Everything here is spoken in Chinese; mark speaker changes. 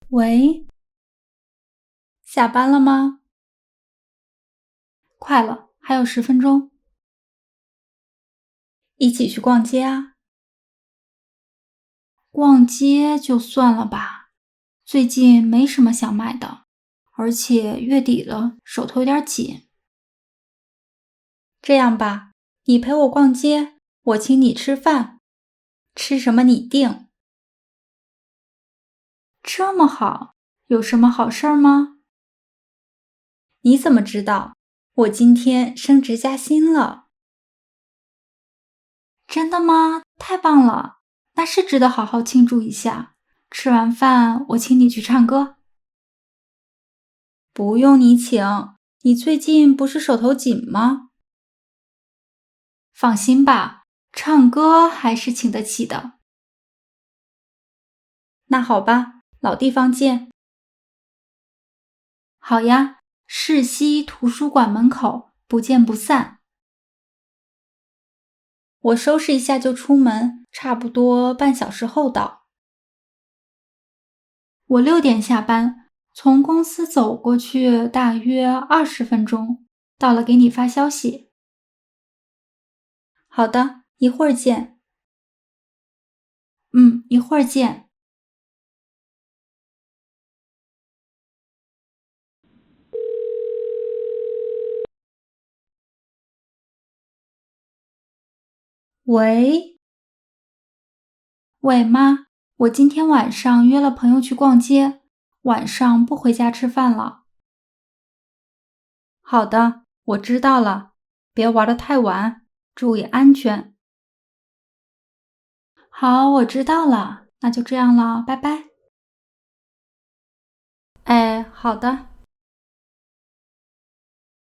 Speaker 1: 喂，下班了吗？快了，还有10分钟。一起去逛街啊？逛街就算了吧，最近没什么想买的，而且月底了，手头有点紧。这样吧，你陪我逛街，我请你吃饭，吃什么你定。这么好，有什么好事儿吗？你怎么知道？我今天升职加薪了。真的吗？太棒了，那是值得好好庆祝一下。吃完饭我请你去唱歌。不用你请，你最近不是手头紧吗？放心吧，唱歌还是请得起的。那好吧，老地方见。好呀，市西图书馆门口，不见不散。我收拾一下就出门，差不多半小时后到。我6点下班，从公司走过去大约20分钟，到了给你发消息。好的，一会儿见。一会儿见。喂，喂妈，我今天晚上约了朋友去逛街，晚上不回家吃饭了。好的，我知道了，别玩得太晚，注意安全。好，我知道了，那就这样了，拜拜。哎，好的。